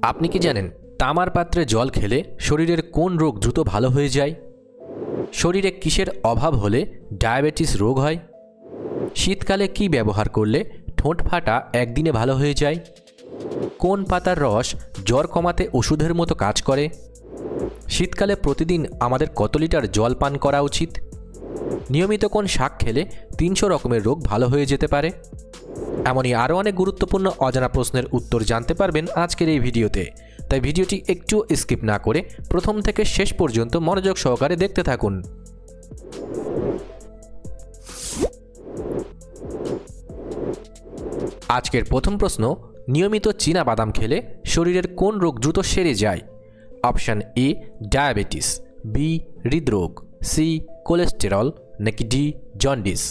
আপনি কি জানেন তামার পাত্রে জল খেলে শরীরের কোন রোগ দ্রুত ভালো হয়ে যায়? শরীরে কিসের অভাব হলে ডায়াবেটিস রোগ হয়? শীতকালে কি ব্যবহার করলে ঠোঁট ফাটা একদিনে ভালো হয়ে যায়? কোন পাতার রস জ্বর কমাতে ওষুধের মতো কাজ করে? শীতকালে প্রতিদিন আমাদের কত লিটার জল পান করা উচিত? নিয়মিত কোন শাক খেলে 300 রকমের রোগ ভালো হয়ে যেতে পারে? এমনই আরও অনেক গুরুত্বপূর্ণ অজানা প্রশ্নের উত্তর জানতে পারবেন আজকের এই ভিডিওতে। তাই ভিডিওটি একটু স্কিপ না করে প্রথম থেকে শেষ পর্যন্ত মনোযোগ সহকারে দেখতে থাকুন। আজকের প্রথম প্রশ্ন, নিয়মিত চীনা বাদাম খেলে শরীরের কোন রোগ দ্রুত সেরে যায়? অপশান এ ডায়াবেটিস, বি হৃদরোগ, সি কোলেস্টেরল, নাকি ডি জন্ডিস?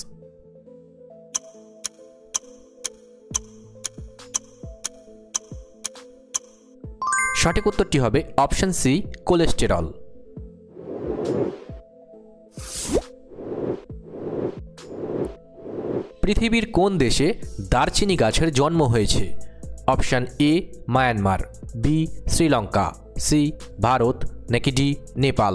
সঠিক উত্তরটি হবে অপশান সি কোলেস্টেরল। পৃথিবীর কোন দেশে দারচিনি গাছের জন্ম হয়েছে? Option A Myanmar, B Sri Lanka, C Bharat, নাকি ডি নেপাল?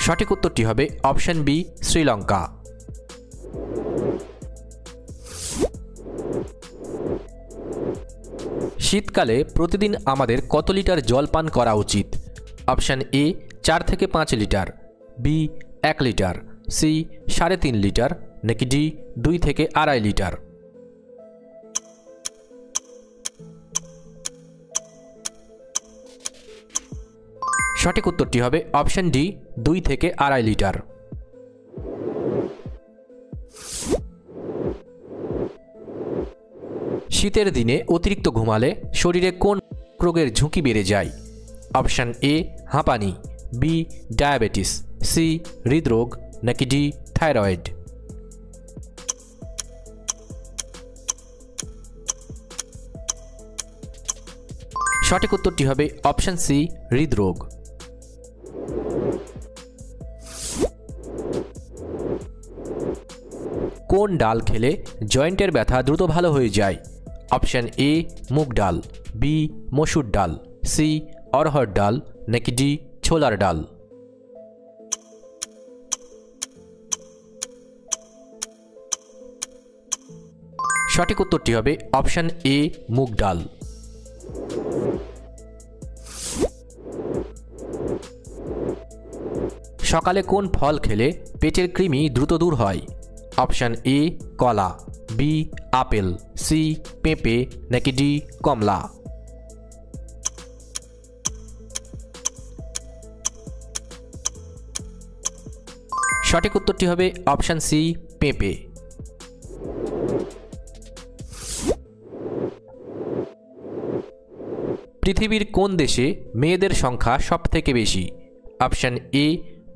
সঠিক উত্তরটি হবে অপশান বি শ্রীলঙ্কা। শীতকালে প্রতিদিন আমাদের কত লিটার জল পান করা উচিত? অপশান এ 4 থেকে 5 litre, B 1 litre, C 3.5 litre, নাকি ডি 2 থেকে 2.5 লিটার? সঠিক উত্তরটি হবে অপশান ডি 2 থেকে 2.5 লিটার। শীতের দিনে অতিরিক্ত ঘুমালে শরীরে কোন রোগের ঝুঁকি বেড়ে যায়? অপশান এ হাঁপানি, বি ডায়াবেটিস, সি হৃদরোগ, নাকি ডি থাইরয়েড? সঠিক উত্তরটি হবে অপশান সি হৃদরোগ। কোন ডাল খেলে জয়েন্টের ব্যথা দ্রুত ভালো হয়ে যায়? অপশান এ মুগ ডাল, বি মসুর ডাল, সি অরহর ডাল, নাকি ডি ছোলার ডাল? সঠিক উত্তরটি হবে অপশান এ মুগ ডাল। সকালে কোন ফল খেলে পেটের কৃমি দ্রুত দূর হয়? অপশান এ কলা, বি আপেল, সি পেঁপে, নাকি ডি কমলা? সঠিক উত্তরটি হবে অপশান সি পেঁপে। পৃথিবীর কোন দেশে মেয়েদের সংখ্যা সবথেকে বেশি? Option A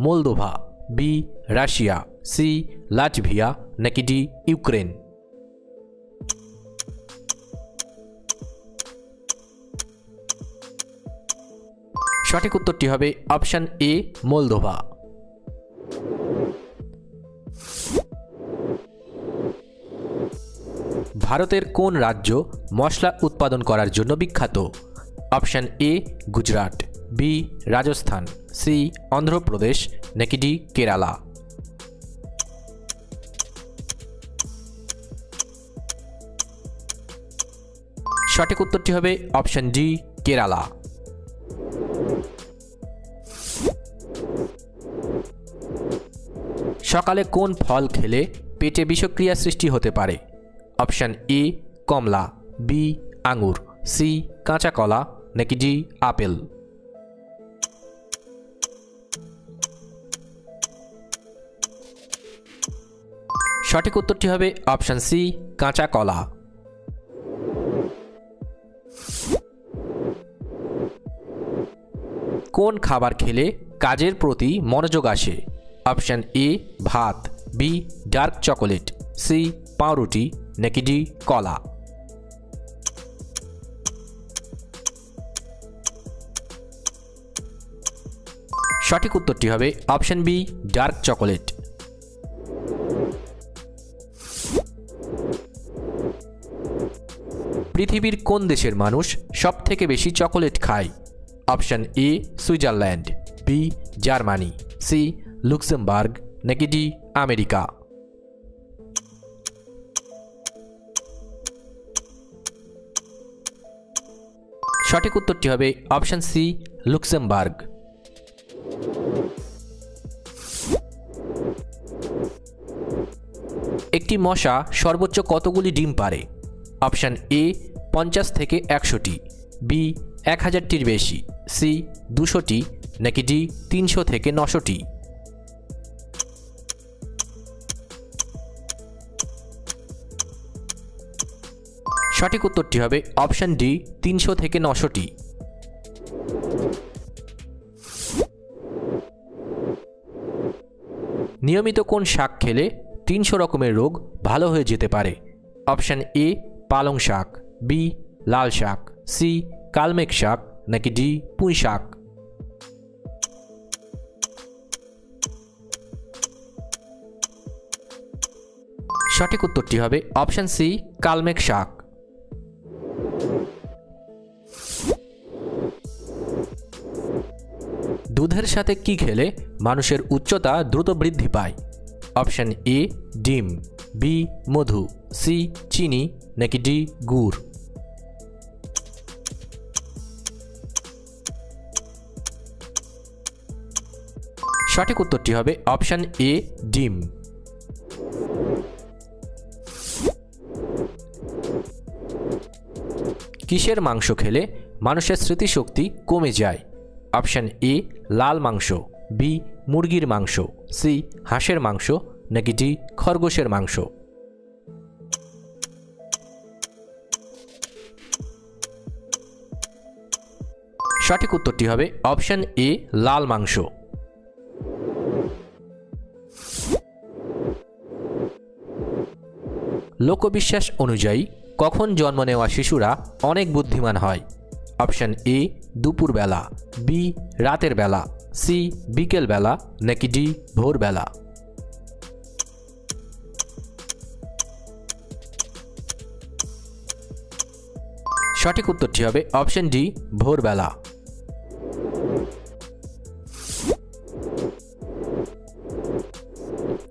Moldova, B Russia, C Latvia, নাকি ডি ইউক্রেন? সঠিক উত্তরটি হবে অপশান এ মোলদোভা। ভারতের কোন রাজ্য মশলা উৎপাদন করার জন্য বিখ্যাত? Option A Gujarat, B Rajasthan, C Andhra Pradesh, নাকি ডি কেরালা? সঠিক উত্তরটি হবে অপশান ডি কেরালা। সকালে কোন ফল খেলে পেটে বিষক্রিয়া সৃষ্টি হতে পারে? অপশান এ কমলা, বি আঙুর, সি কাঁচা কলা, নাকি ডি আপেল? সঠিক উত্তরটি হবে অপশান সি কাঁচা কলা। কোন খাবার খেলে কাজের প্রতি মনোযোগ আসে? অপশান এ ভাত, বি ডার্ক চকোলেট, সি পাউরুটি, নাকি ডি কলা? সঠিক উত্তরটি হবে অপশন বি ডার্ক চকোলেট। পৃথিবীর কোন দেশের মানুষ সবথেকে বেশি চকোলেট খায়? Option A Switzerland, B Germany, C Luxembourg, নাকি ডি আমেরিকা। সঠিক উত্তরটি হবে অপশন সি লুক্সেমবার্গ। একটি মশা সর্বোচ্চ কতগুলি ডিম পারে? অপশন এ 50 থেকে 100টি, বি 1000টির বেশি, সি 200টি, নাকি ডি 300 থেকে 900টি। সঠিক উত্তরটি হবে অপশন ডি 300 থেকে 900টি। নিয়মিত কোন শাক খেলে 300 রকমের রোগ ভালো হয়ে যেতে পারে? অপশন এ পালং শাক, বি লাল শাক, সি কালমেঘ শাক, নাকি ডি পুঁই শাক। সঠিক উত্তরটি হবে অপশন সি কালমেঘ শাক। দুধের সাথে কি খেলে মানুষের উচ্চতা দ্রুত বৃদ্ধি পায়? অপশন এ ডিম, বি মধু, সি চিনি, নাকি ডি গুড়। সঠিক উত্তরটি হবে অপশন এ ডিম। কিসের মাংস খেলে মানুষের স্মৃতিশক্তি কমে যায়? অপশন এ লাল মাংস, বি মুরগির মাংস, সি হাঁসের মাংস, নাকি ডি খরগোশের মাংস। সঠিক উত্তরটি হবে অপশন এ লাল মাংস। লোকবিশ্বাস অনুযায়ী কখন জন্ম নেওয়া শিশুরা অনেক বুদ্ধিমান হয়? অপশন এ দুপুরবেলা, বি রাতের বেলা, সি বিকেল বেলা, নাকি ডি ভোরবেলা। সঠিক উত্তরটি হবে অপশন ডি ভোরবেলা।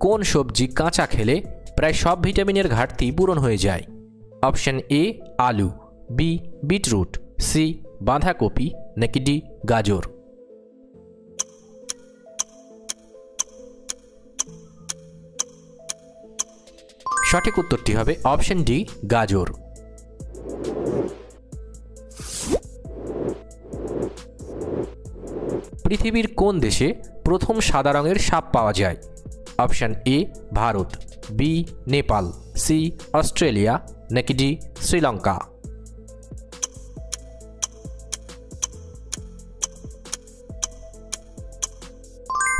কোন সবজি কাঁচা খেলে প্রায় সব ভিটামিনের ঘাটতি পূরণ হয়ে যায়? অপশন এ আলু, বি বিটরুট, সি বাঁধাকপি, নাকি ডি গাজর। সঠিক উত্তরটি হবে অপশন ডি গাজর। পৃথিবীর কোন দেশে প্রথম সাদা রঙের সাপ পাওয়া যায়? Option A Bharat, B Nepal, C Australia, নাকি ডি শ্রীলঙ্কা।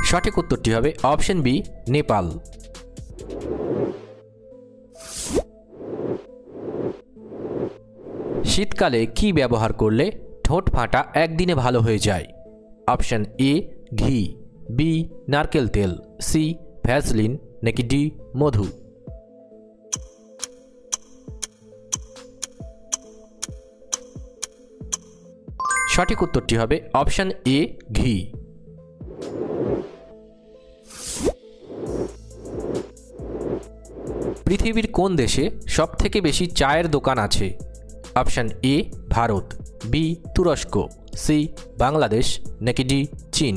সঠিক উত্তরটি হবে অপশন বি নেপাল। শীতকালে কি ব্যবহার করলে ঠোঁট ফাটা একদিনে ভালো হয়ে যায়? অপশন এ ঘি, বি নারকেল তেল, সি ভ্যাসলিন, নাকি ডি মধু। সঠিক উত্তরটি হবে অপশন এ ঘি। পৃথিবীর কোন দেশে সবথেকে বেশি চায়ের দোকান আছে? অপশন এ ভারত, বি তুরস্ক, সি বাংলাদেশ, নাকি ডি চীন।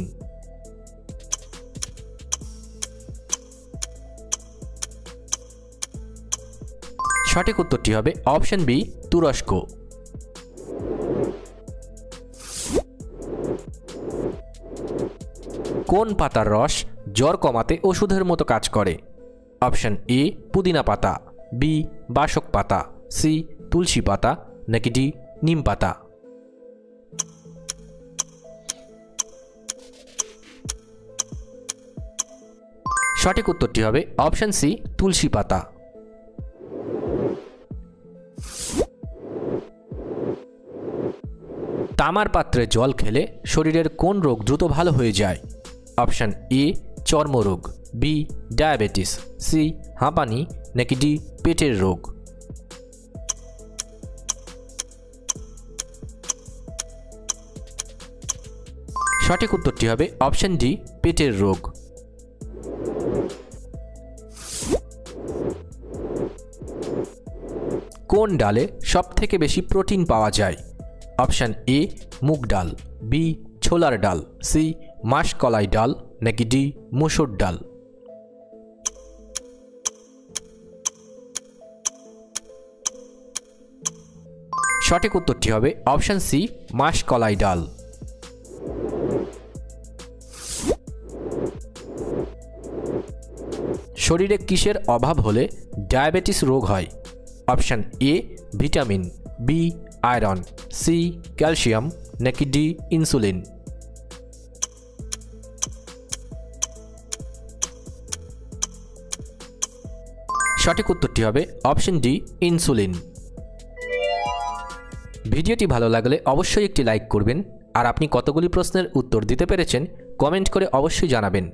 সঠিক উত্তরটি হবে অপশন বি তুরস্ক। কোন পাতার রস জ্বর কমাতে ওষুধের মতো কাজ করে? অপশন এ পুদিনা পাতা, বি বাসক পাতা, সি তুলসী পাতা, নাকি ডি নিম পাতা। সঠিক উত্তরটি হবে অপশন সি তুলসী পাতা। তামার পাত্রে জল খেলে শরীরের কোন রোগ দ্রুত ভালো হয়ে যায়? অপশন এ চর্মরোগ, বি ডায়াবেটিস, সি হাঁপানি, নাকি ডি পেটের রোগ। সঠিক উত্তরটি হবে অপশন ডি, পেটের রোগ। কোন ডালে সবথেকে বেশি প্রোটিন পাওয়া যায়? অপশন এ, মুগ ডাল, বি, ছোলার ডাল, সি, মাসকলাই ডাল, নাকি ডি, মসুর ডাল? সঠিক উত্তরটি হবে অপশন সি, মাসকলাই ডাল। শরীরে কিসের অভাব হলে ডায়াবেটিস রোগ হয়? Option A, vitamin, B, iron, C, calcium, নাকি ডি, ইনসুলিন? সঠিক উত্তরটি হবে অপশন ডি, ইনসুলিন। ভিডিওটি ভালো লাগলে অবশ্যই একটি লাইক করবেন, আর আপনি কতগুলি প্রশ্নের উত্তর দিতে পেরেছেন কমেন্ট করে অবশ্যই জানাবেন।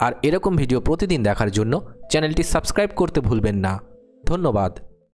আর এরকম ভিডিও প্রতিদিন দেখার জন্য চ্যানেলটি সাবস্ক্রাইব করতে ভুলবেন না। ধন্যবাদ।